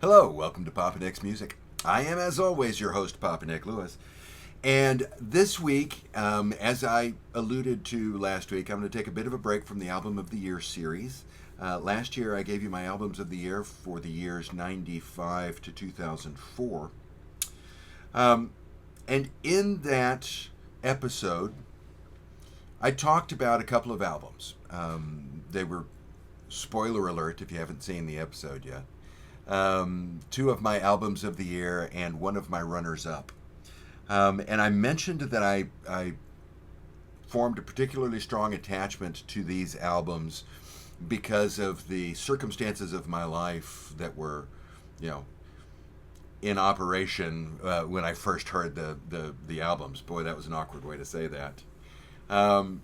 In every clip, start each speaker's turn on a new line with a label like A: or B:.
A: Hello, welcome to Papa Nick's Music. I am, as always, your host, Papa Nick Lewis. And this week, as I alluded to last week, I'm going to take a bit of a break from the Album of the Year series. Last year, I gave you my Albums of the Year for the years 95 to 2004. And in that episode, I talked about a couple of albums. They were, spoiler alert if you haven't seen the episode yet, two of my albums of the year and one of my runners up. And I mentioned that I formed a particularly strong attachment to these albums because of the circumstances of my life that were, you know, in operation when I first heard the albums. Boy, that was an awkward way to say that. Um,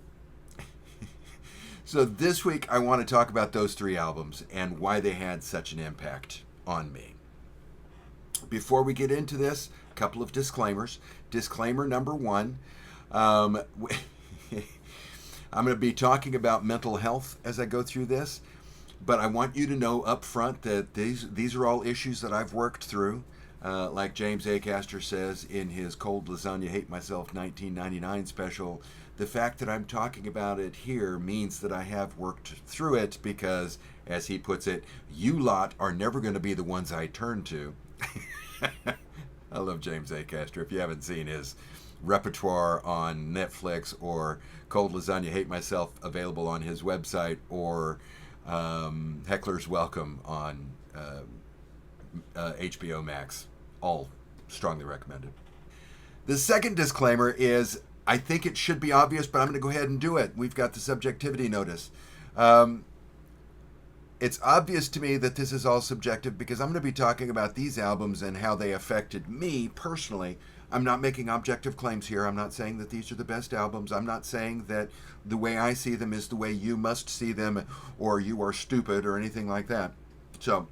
A: so this week I want to talk about those three albums and why they had such an impact on me. Before we get into this, a couple of disclaimers. Disclaimer number one, I'm going to be talking about mental health as I go through this, but I want you to know up front that these are all issues that I've worked through. Like James Acaster says in his Cold Lasagna Hate Myself 1999 special, the fact that I'm talking about it here means that I have worked through it because, as he puts it, you lot are never going to be the ones I turn to. I love James Acaster. If you haven't seen his repertoire on Netflix or Cold Lasagna Hate Myself available on his website or Heckler's Welcome on HBO Max, all strongly recommended. The second disclaimer is I think it should be obvious, but I'm going to go ahead and do it. We've got the subjectivity notice. It's obvious to me that this is all subjective because I'm going to be talking about these albums and how they affected me personally. I'm not making objective claims here. I'm not saying that these are the best albums. I'm not saying that the way I see them is the way you must see them or you are stupid or anything like that. So,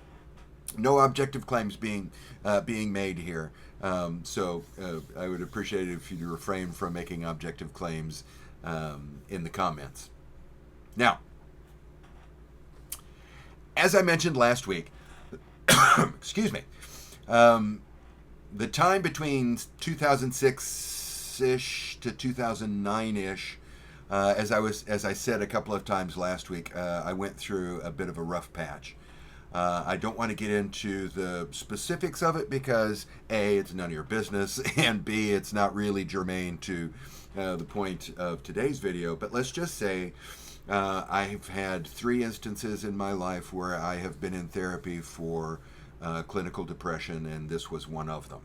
A: no objective claims being made here. I would appreciate it if you refrain from making objective claims in the comments. Now, as I mentioned last week, excuse me, the time between 2006-ish to 2009-ish, as I said a couple of times last week, I went through a bit of a rough patch. I don't want to get into the specifics of it because A, it's none of your business, and B, it's not really germane to the point of today's video. But let's just say I've had 3 instances in my life where I have been in therapy for clinical depression, and this was one of them.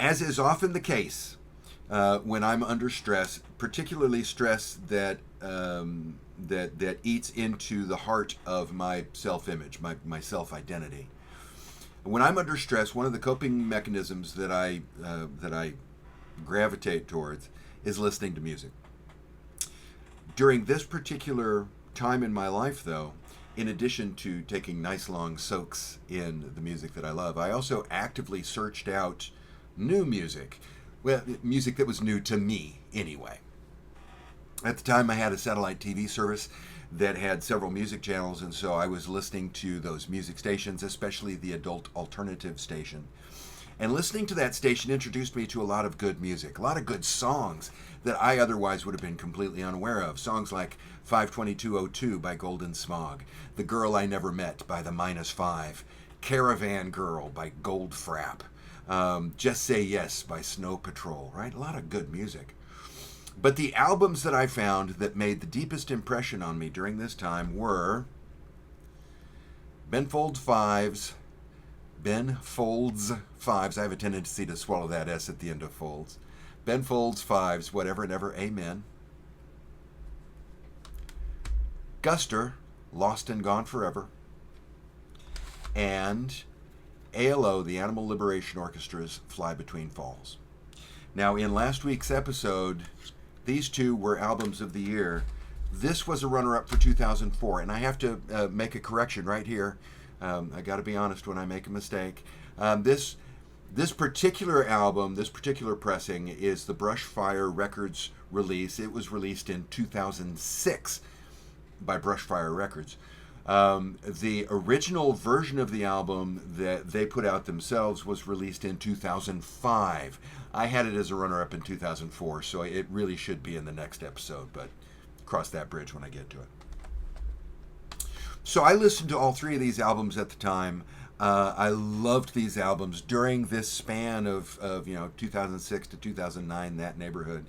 A: As is often the case when I'm under stress, particularly stress that eats into the heart of my self-image, my self-identity. When I'm under stress, one of the coping mechanisms that I gravitate towards is listening to music. During this particular time in my life, though, in addition to taking nice long soaks in the music that I love, I also actively searched out new music. Well, music that was new to me, anyway. At the time, I had a satellite TV service that had several music channels, and so I was listening to those music stations, especially the adult alternative station. And listening to that station introduced me to a lot of good music, a lot of good songs that I otherwise would have been completely unaware of. Songs like 52202 by Golden Smog, The Girl I Never Met by the Minus Five, Caravan Girl by Goldfrapp, Just Say Yes by Snow Patrol, right? A lot of good music. But the albums that I found that made the deepest impression on me during this time were Ben Folds Fives. I have a tendency to swallow that S at the end of Folds. Ben Folds Fives, Whatever Never, Amen. Guster, Lost and Gone Forever. And ALO, the Animal Liberation Orchestra's Fly Between Falls. Now, in last week's episode, these two were albums of the year. This was a runner-up for 2004, and I have to make a correction right here. I got to be honest when I make a mistake. This particular album, this particular pressing, is the Brushfire Records release. It was released in 2006 by Brushfire Records. The original version of the album that they put out themselves was released in 2005. I had it as a runner-up in 2004, so it really should be in the next episode, but cross that bridge when I get to it. So I listened to all three of these albums at the time. I loved these albums during this span of 2006 to 2009, that neighborhood.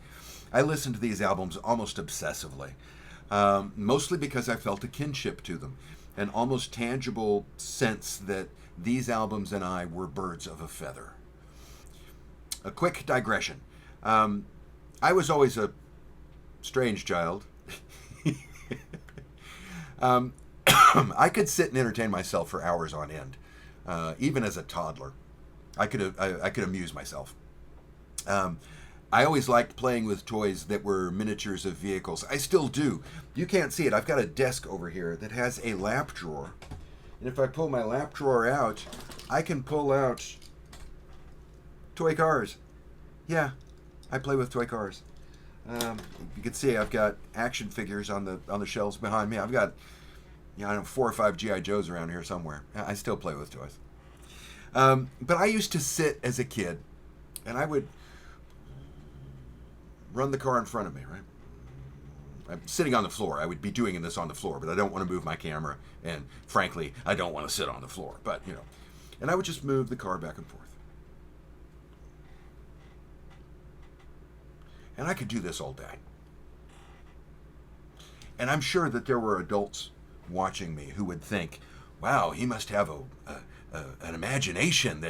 A: I listened to these albums almost obsessively, mostly because I felt a kinship to them, an almost tangible sense that these albums and I were birds of a feather. A quick digression. I was always a strange child. I could sit and entertain myself for hours on end, even as a toddler. I could amuse myself. I always liked playing with toys that were miniatures of vehicles. I still do. You can't see it. I've got a desk over here that has a lap drawer. And if I pull my lap drawer out, I can pull out toy cars. Yeah, I play with toy cars. You can see I've got action figures on the shelves behind me. I've got 4 or 5 G.I. Joes around here somewhere. I still play with toys. But I used to sit as a kid, and I would run the car in front of me, right? I'm sitting on the floor. I would be doing this on the floor, but I don't want to move my camera, and frankly, I don't want to sit on the floor. But, and I would just move the car back and forth. And I could do this all day. And I'm sure that there were adults watching me who would think, wow, he must have an imagination,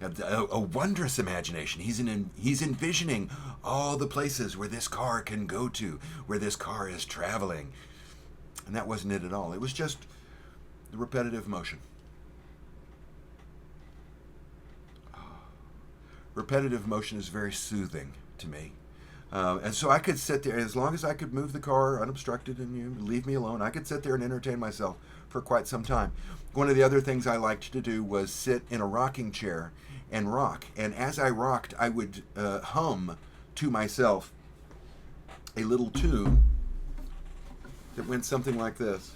A: a wondrous imagination. He's envisioning all the places where this car can go to, where this car is traveling. And that wasn't it at all. It was just the repetitive motion. Repetitive motion is very soothing to me. And so I could sit there, as long as I could move the car unobstructed and leave me alone, I could sit there and entertain myself for quite some time. One of the other things I liked to do was sit in a rocking chair and rock. And as I rocked, I would hum to myself a little tune that went something like this.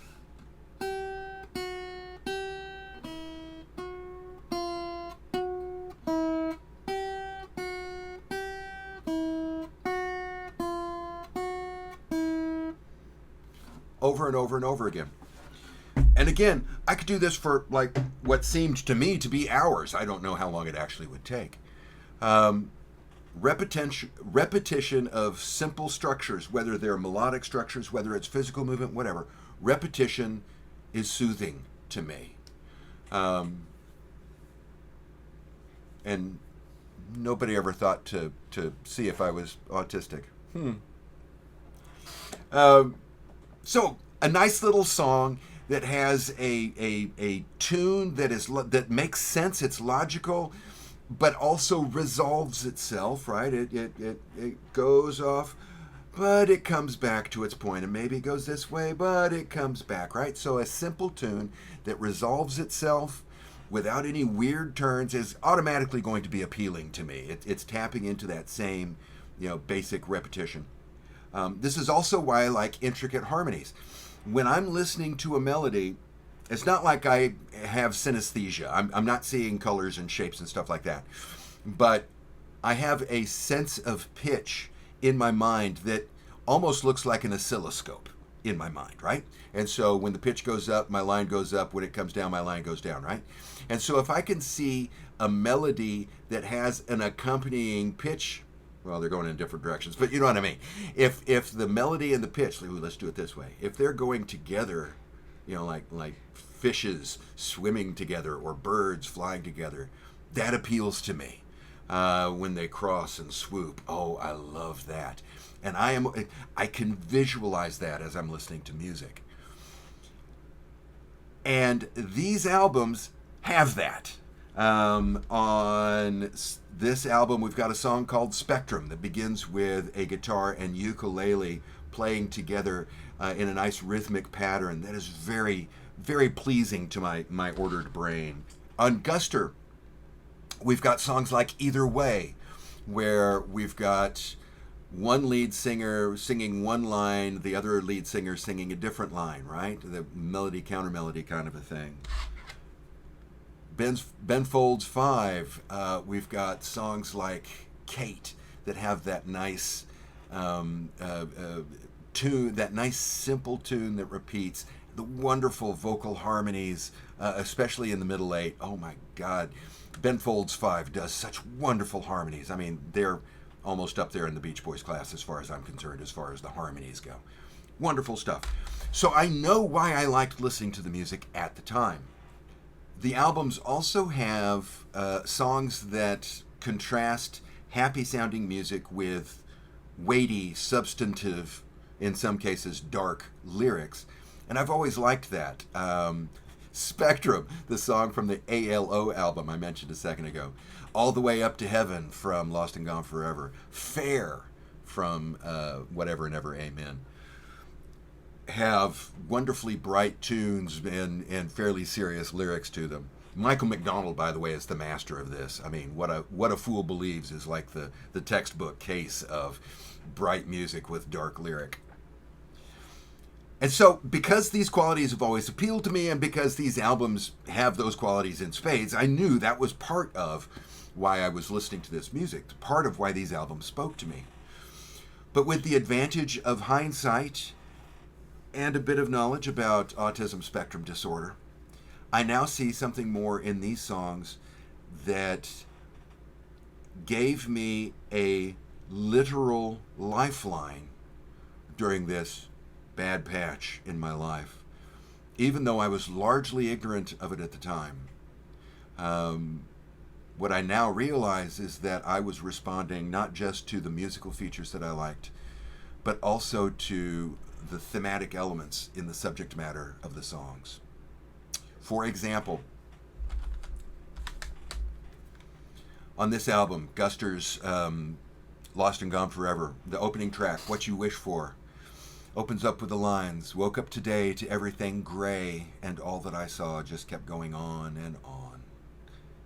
A: Over and over and over again. And again, I could do this for like what seemed to me to be hours. I don't know how long it actually would take. Repetition of simple structures, whether they're melodic structures, whether it's physical movement, whatever. Repetition is soothing to me. And nobody ever thought to see if I was autistic. So a nice little song that has a tune that makes sense. It's logical, but also resolves itself. Right? It goes off, but it comes back to its point, and maybe it goes this way, but it comes back. Right? So a simple tune that resolves itself without any weird turns is automatically going to be appealing to me. It's tapping into that same basic repetition. This is also why I like intricate harmonies. When I'm listening to a melody, it's not like I have synesthesia. I'm not seeing colors and shapes and stuff like that. But I have a sense of pitch in my mind that almost looks like an oscilloscope in my mind, right? And so when the pitch goes up, my line goes up. When it comes down, my line goes down, right? And so if I can see a melody that has an accompanying pitch, well, they're going in different directions, but you know what I mean. If the melody and the pitch, let's do it this way. If they're going together, like fishes swimming together or birds flying together, that appeals to me. When they cross and swoop, oh, I love that, and I can visualize that as I'm listening to music. And these albums have that. On this album, we've got a song called Spectrum that begins with a guitar and ukulele playing together in a nice rhythmic pattern that is very, very pleasing to my ordered brain. On Guster, we've got songs like Either Way, where we've got one lead singer singing one line, the other lead singer singing a different line, right? The melody counter melody kind of a thing. Ben Folds 5, we've got songs like Kate that have that nice tune, that nice simple tune that repeats, the wonderful vocal harmonies, especially in the middle eight. Oh my God. Ben Folds 5 does such wonderful harmonies. I mean, they're almost up there in the Beach Boys class as far as I'm concerned, as far as the harmonies go. Wonderful stuff. So I know why I liked listening to the music at the time. The albums also have songs that contrast happy sounding music with weighty, substantive, in some cases dark lyrics. And I've always liked that. Spectrum, the song from the ALO album I mentioned a second ago. All the Way Up to Heaven from Lost and Gone Forever. Fair from Whatever and Ever, Amen. Have wonderfully bright tunes and fairly serious lyrics to them. Michael McDonald, by the way, is the master of this. I mean, What a Fool Believes is like the textbook case of bright music with dark lyric. And so, because these qualities have always appealed to me, and because these albums have those qualities in spades, I knew that was part of why I was listening to this music, part of why these albums spoke to me. But with the advantage of hindsight and a bit of knowledge about autism spectrum disorder, I now see something more in these songs that gave me a literal lifeline during this bad patch in my life, even though I was largely ignorant of it at the time. What I now realize is that I was responding not just to the musical features that I liked, but also to the thematic elements in the subject matter of the songs. For example, on this album, Guster's Lost and Gone Forever, the opening track, What You Wish For, opens up with the lines, woke up today to everything gray, and all that I saw just kept going on and on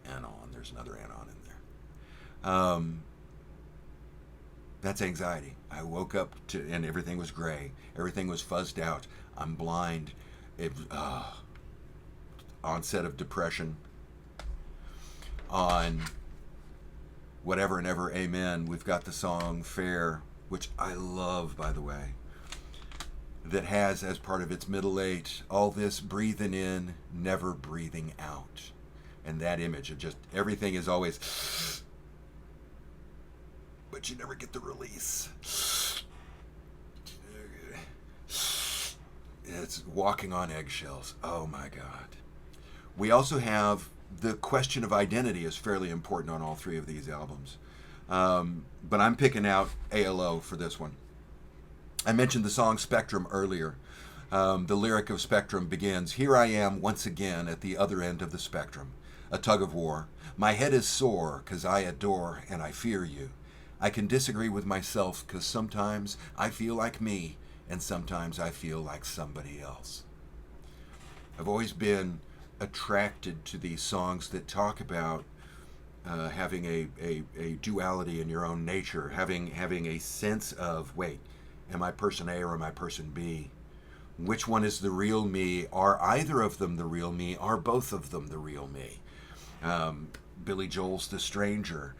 A: and on. There's another and on in there. That's anxiety. I woke up and everything was gray. Everything was fuzzed out. I'm blind. Onset of depression. On Whatever and Ever, Amen, we've got the song Fair, which I love, by the way, that has as part of its middle eight all this breathing in, never breathing out. And that image of just everything is always, but you never get the release. It's walking on eggshells. Oh my God. We also have the question of identity is fairly important on all three of these albums. But I'm picking out ALO for this one. I mentioned the song Spectrum earlier. The lyric of Spectrum begins, here I am once again at the other end of the spectrum, a tug of war. My head is sore 'cause I adore and I fear you. I can disagree with myself 'cause sometimes I feel like me and sometimes I feel like somebody else. I've always been attracted to these songs that talk about having a duality in your own nature, having a sense of, wait, am I person A or am I person B? Which one is the real me? Are either of them the real me? Are both of them the real me? Billy Joel's The Stranger.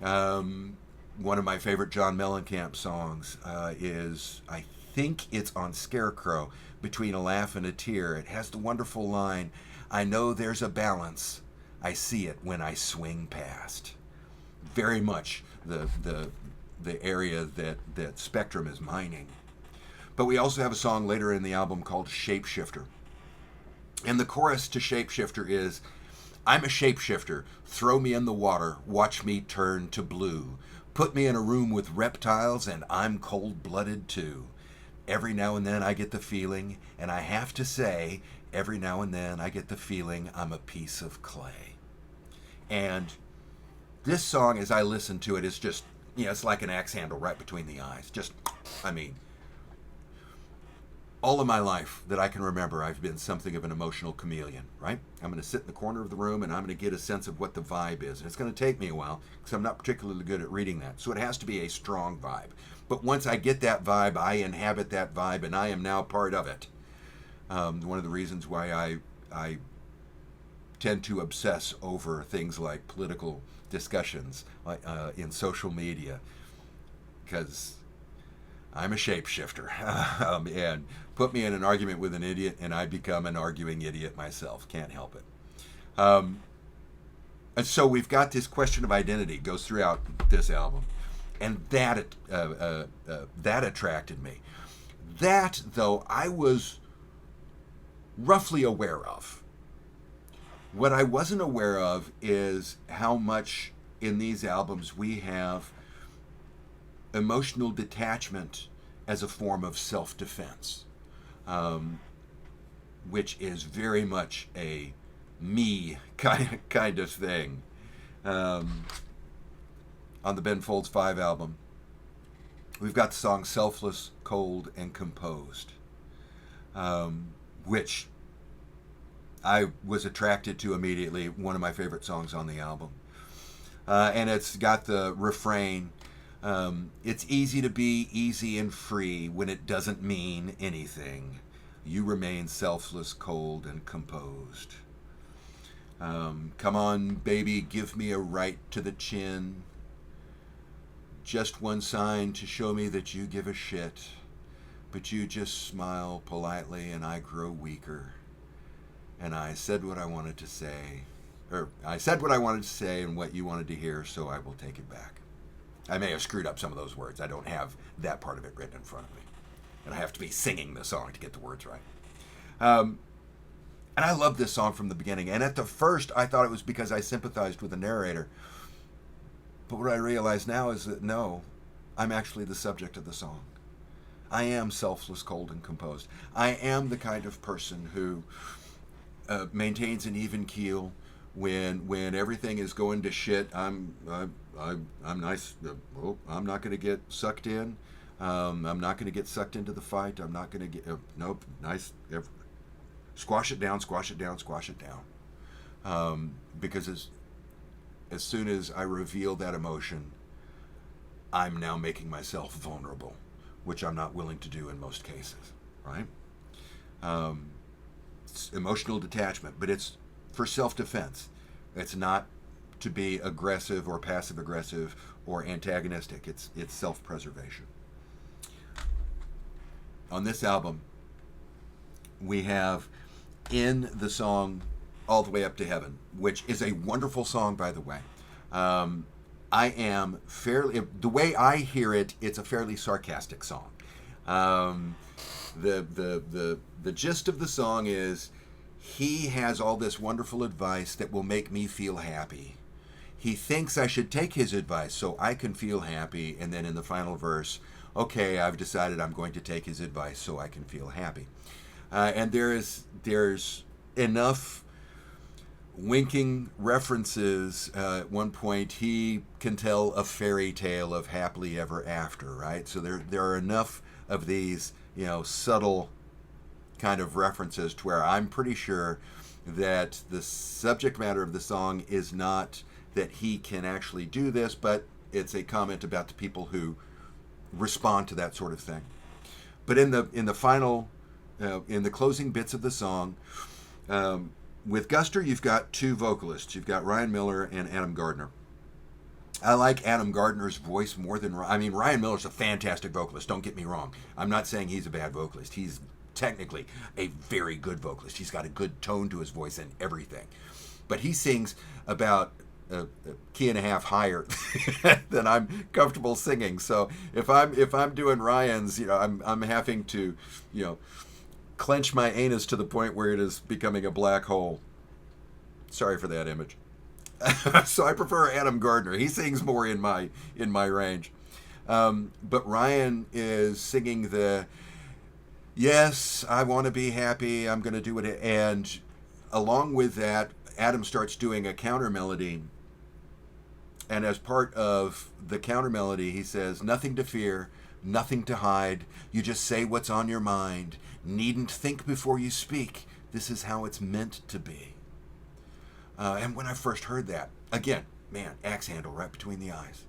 A: One of my favorite John Mellencamp songs is, I think it's on Scarecrow, Between a Laugh and a Tear. It has the wonderful line, I know there's a balance. I see it when I swing past. Very much the area that Spectrum is mining. But we also have a song later in the album called Shapeshifter. And the chorus to Shapeshifter is, I'm a shapeshifter. Throw me in the water. Watch me turn to blue. Put me in a room with reptiles and I'm cold-blooded too. Every now and then I get the feeling, and I have to say, every now and then I get the feeling I'm a piece of clay. And this song, as I listen to it, is just, it's like an axe handle right between the eyes. Just, all of my life that I can remember, I've been something of an emotional chameleon, right? I'm going to sit in the corner of the room and I'm going to get a sense of what the vibe is. And it's going to take me a while because I'm not particularly good at reading that. So it has to be a strong vibe. But once I get that vibe, I inhabit that vibe, and I am now part of it. One of the reasons why I tend to obsess over things like political discussions in social media, because I'm a shapeshifter. And put me in an argument with an idiot, and I become an arguing idiot myself. Can't help it. And so we've got this question of identity goes throughout this album, and that attracted me. That, though, I was roughly aware of. What I wasn't aware of is how much in these albums we have emotional detachment as a form of self-defense, which is very much a me kind of thing. On the Ben Folds 5 album, we've got the song Selfless, Cold, and Composed, which I was attracted to immediately, one of my favorite songs on the album. And it's got the refrain, it's easy to be easy and free when it doesn't mean anything. You remain selfless, cold, and composed. Come on, baby, give me a right to the chin. Just one sign to show me that you give a shit. But you just smile politely and I grow weaker. And I said what I wanted to say. Or I said what I wanted to say and what you wanted to hear, so I will take it back. I may have screwed up some of those words. I don't have that part of it written in front of me. And I have to be singing the song to get the words right. And I loved this song from the beginning. And at the first, I thought it was because I sympathized with the narrator. But what I realize now is that no, I'm actually the subject of the song. I am selfless, cold, and composed. I am the kind of person who maintains an even keel when everything is going to shit. I'm nice. I'm not going to get sucked in. I'm not going to get sucked into the fight. I'm not going to get nope. Nice. Squash it down. Squash it down. Squash it down. Because as soon as I reveal that emotion, I'm now making myself vulnerable, which I'm not willing to do in most cases, right? It's emotional detachment, but it's for self-defense. It's not to be aggressive or passive-aggressive or antagonistic. It's self-preservation. On this album, we have in the song All the Way Up to Heaven, which is a wonderful song, by the way. I am fairly, the way I hear it, it's a fairly sarcastic song. The gist of the song is he has all this wonderful advice that will make me feel happy. He thinks I should take his advice so I can feel happy, and then in the final verse, okay, I've decided I'm going to take his advice so I can feel happy. And there's enough winking references. At one point, he can tell a fairy tale of happily ever after, right? So there are enough of these, subtle kind of references to where I'm pretty sure that the subject matter of the song is not that he can actually do this, but it's a comment about the people who respond to that sort of thing. But in the final, in the closing bits of the song, with Guster, you've got two vocalists. You've got Ryan Miller and Adam Gardner. I like Adam Gardner's voice more than... Ryan Miller's a fantastic vocalist, don't get me wrong. I'm not saying he's a bad vocalist. He's technically a very good vocalist. He's got a good tone to his voice and everything. But he sings about a key and a half higher than I'm comfortable singing. So if I'm doing Ryan's, I'm having to, clench my anus to the point where it is becoming a black hole. Sorry for that image. So I prefer Adam Gardner. He sings more in my range. But Ryan is singing the, yes, I want to be happy, I'm going to do it. And along with that, Adam starts doing a counter melody. And as part of the counter melody, he says, nothing to fear, nothing to hide. You just say what's on your mind. Needn't think before you speak. This is how it's meant to be. And when I first heard that, again, man, axe handle right between the eyes.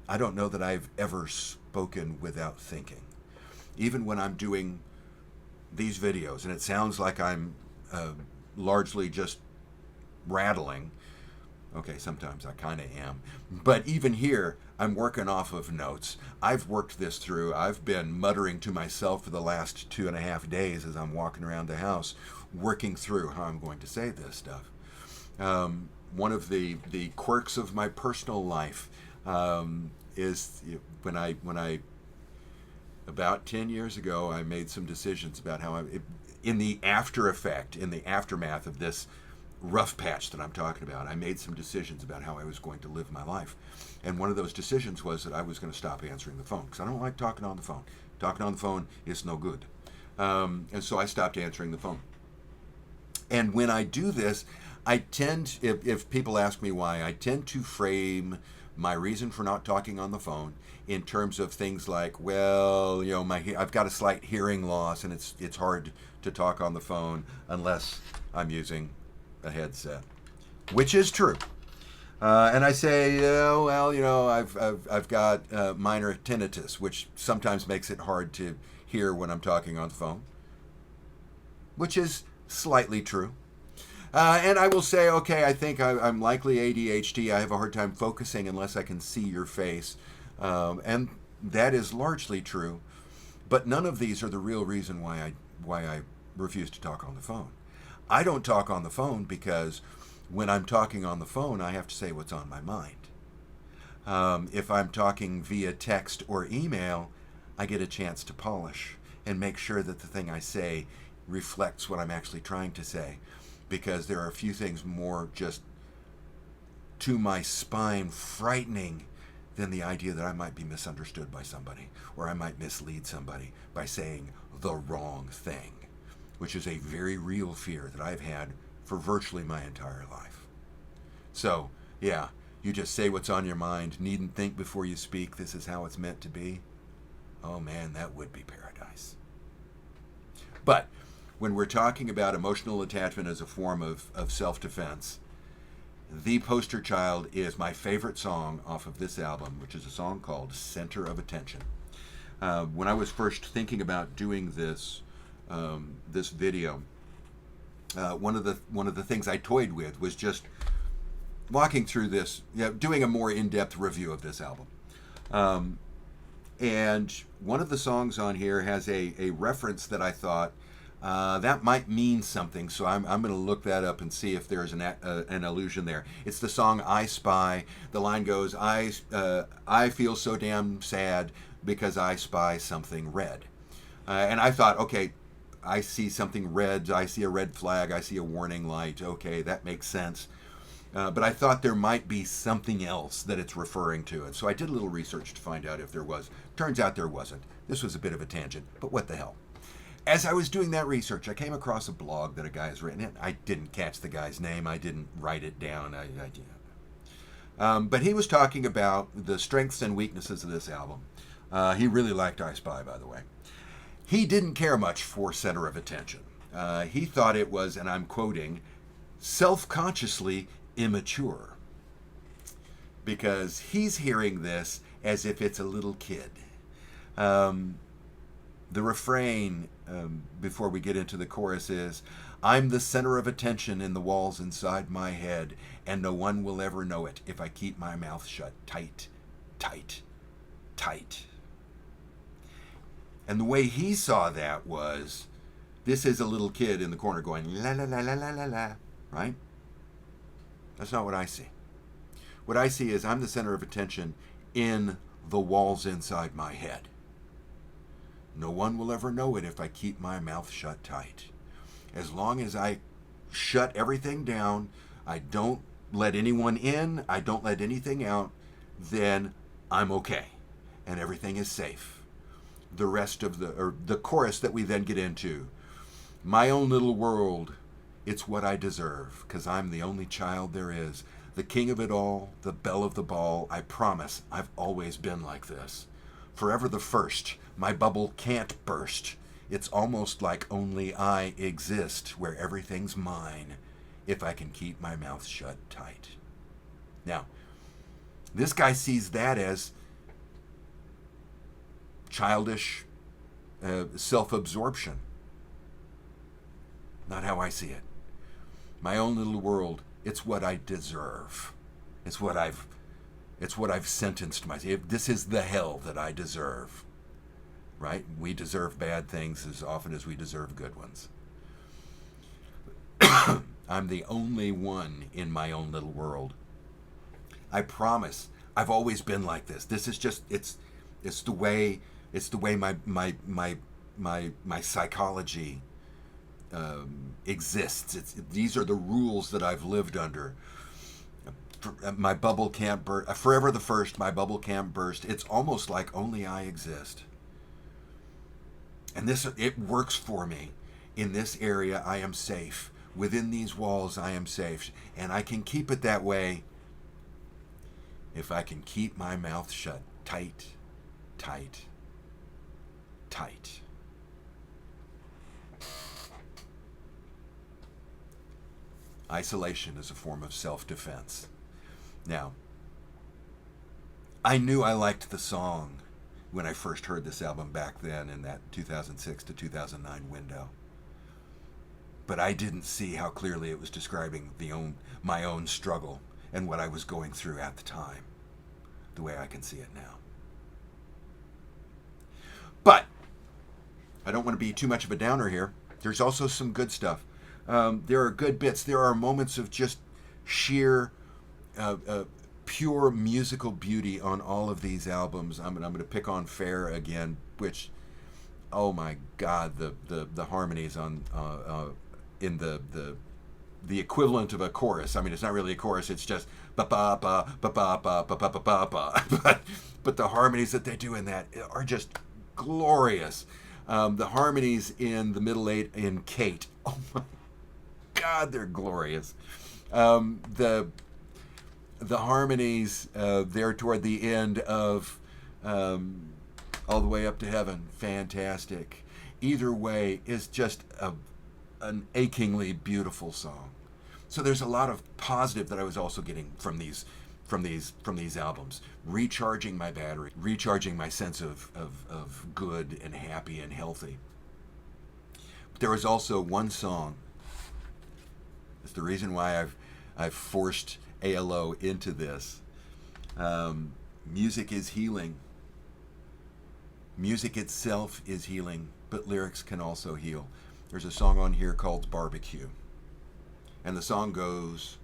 A: I don't know that I've ever spoken without thinking. Even when I'm doing these videos, and it sounds like I'm largely just rattling. Okay, sometimes I kind of am. But even here, I'm working off of notes. I've worked this through. I've been muttering to myself for the last 2.5 days as I'm walking around the house, working through how I'm going to say this stuff. One of the quirks of my personal life is when I about 10 years ago, I made some decisions about how in the after effect, in the aftermath of this rough patch that I'm talking about, I made some decisions about how I was going to live my life. And one of those decisions was that I was going to stop answering the phone because I don't like talking on the phone. Talking on the phone is no good. And so I stopped answering the phone. And when I do this, I tend, if people ask me why, I tend to frame my reason for not talking on the phone in terms of things like, well, I've got a slight hearing loss, and it's hard to talk on the phone unless I'm using a headset, which is true. And I say, I've got minor tinnitus, which sometimes makes it hard to hear when I'm talking on the phone, which is slightly true. And I will say, okay, I think I'm likely ADHD. I have a hard time focusing unless I can see your face. And that is largely true. But none of these are the real reason why I refuse to talk on the phone. I don't talk on the phone because when I'm talking on the phone, I have to say what's on my mind. If I'm talking via text or email, I get a chance to polish and make sure that the thing I say reflects what I'm actually trying to say. Because there are a few things more just to my spine frightening than the idea that I might be misunderstood by somebody or I might mislead somebody by saying the wrong thing, which is a very real fear that I've had for virtually my entire life. So, yeah, you just say what's on your mind, needn't think before you speak, this is how it's meant to be. Oh man, that would be paradise. But when we're talking about emotional attachment as a form of self-defense, the poster child is my favorite song off of this album, which is a song called Center of Attention. When I was first thinking about doing this video, one of the things I toyed with was just walking through this, doing a more in-depth review of this album. And one of the songs on here has a reference that I thought that might mean something, so I'm going to look that up and see if there's an allusion there. It's the song I Spy. The line goes, I feel so damn sad because I spy something red. And I thought, okay, I see something red, I see a red flag, I see a warning light, okay, that makes sense. But I thought there might be something else that it's referring to, and so I did a little research to find out if there was. Turns out there wasn't. This was a bit of a tangent, but what the hell. As I was doing that research, I came across a blog that a guy has written. I didn't catch the guy's name. I didn't write it down. But he was talking about the strengths and weaknesses of this album. He really liked I Spy, by the way. He didn't care much for Center of Attention. He thought it was, and I'm quoting, self-consciously immature. Because he's hearing this as if it's a little kid. The refrain, before we get into the chorus, is, I'm the center of attention in the walls inside my head, and no one will ever know it if I keep my mouth shut tight, tight, tight. And the way he saw that was, this is a little kid in the corner going, la la la la la la la, right? That's not what I see. What I see is I'm the center of attention in the walls inside my head. No one will ever know it if I keep my mouth shut tight. As long as I shut everything down, I don't let anyone in, I don't let anything out, then I'm okay. And everything is safe. The rest of the chorus that we then get into, my own little world, it's what I deserve, 'cause I'm the only child there is. The king of it all, the belle of the ball, I promise I've always been like this. Forever the first, my bubble can't burst. It's almost like only I exist, where everything's mine, if I can keep my mouth shut tight. Now, this guy sees that as childish self-absorption. Not how I see it. My own little world, it's what I deserve. It's what I've sentenced myself. This is the hell that I deserve. Right? We deserve bad things as often as we deserve good ones. I'm the only one in my own little world. I promise. I've always been like this. This is just it's the way my psychology exists. These are the rules that I've lived under. My bubble can't burst. Forever the first. My bubble can't burst. It's almost like only I exist. And it works for me. In this area, I am safe. Within these walls, I am safe. And I can keep it that way if I can keep my mouth shut tight, tight, tight. Isolation is a form of self-defense. Now, I knew I liked the song when I first heard this album back then in that 2006 to 2009 window. But I didn't see how clearly it was describing my own struggle and what I was going through at the time, the way I can see it now. But I don't want to be too much of a downer here. There's also some good stuff. There are good bits. There are moments of just sheer pure musical beauty on all of these albums. I'm going to pick on Fair again, which, oh my God, the harmonies on in the equivalent of a chorus. I mean, it's not really a chorus. It's just ba ba ba ba ba ba ba ba ba ba. But the harmonies that they do in that are just glorious. The harmonies in the middle eight in Kate. Oh my God, they're glorious. The harmonies there toward the end of All the Way Up to Heaven, fantastic. Either way is just an achingly beautiful song. So there's a lot of positive that I was also getting from these albums. Recharging my battery, recharging my sense of good and happy and healthy. But there was also one song. It's the reason why I've forced ALO into this. Music is healing. Music itself is healing, but lyrics can also heal. There's a song on here called Barbecue. And the song goes,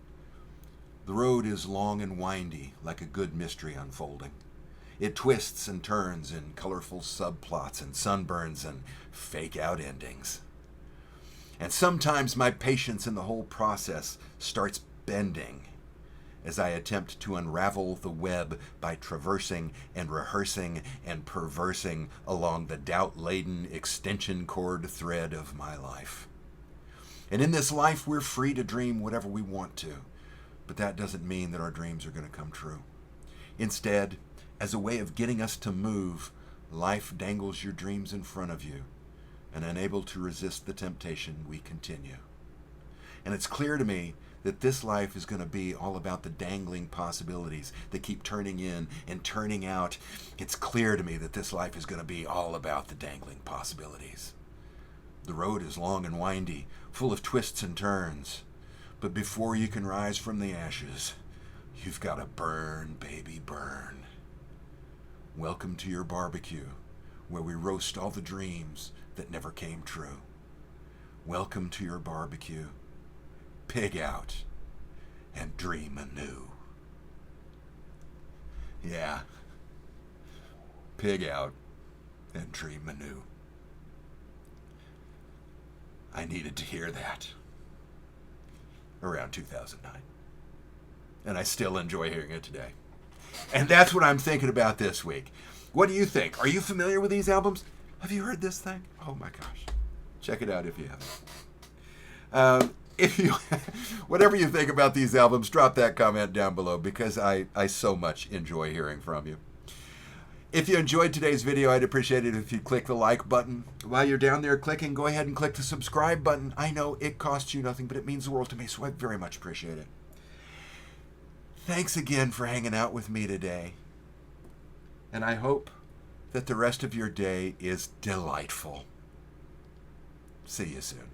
A: "The road is long and windy, like a good mystery unfolding. It twists and turns in colorful subplots and sunburns and fake-out endings. And sometimes my patience in the whole process starts bending as I attempt to unravel the web by traversing and rehearsing and perversing along the doubt-laden extension cord thread of my life. And in this life, we're free to dream whatever we want to, but that doesn't mean that our dreams are going to come true. Instead, as a way of getting us to move, life dangles your dreams in front of you, and unable to resist the temptation, we continue. And it's clear to me that this life is going to be all about the dangling possibilities that keep turning in and turning out. It's clear to me that this life is going to be all about the dangling possibilities. The road is long and windy, full of twists and turns. But before you can rise from the ashes, you've got to burn, baby, burn. Welcome to your barbecue, where we roast all the dreams that never came true. Welcome to your barbecue. Pig out and dream anew." Yeah. Pig out and dream anew. I needed to hear that around 2009. And I still enjoy hearing it today. And that's what I'm thinking about this week. What do you think? Are you familiar with these albums? Have you heard this thing? Oh my gosh. Check it out if you haven't. If you, whatever you think about these albums, drop that comment down below, because I so much enjoy hearing from you. If you enjoyed today's video, I'd appreciate it if you click the like button. While you're down there clicking, go ahead and click the subscribe button. I know it costs you nothing, but it means the world to me, so I very much appreciate it. Thanks again for hanging out with me today. And I hope that the rest of your day is delightful. See you soon.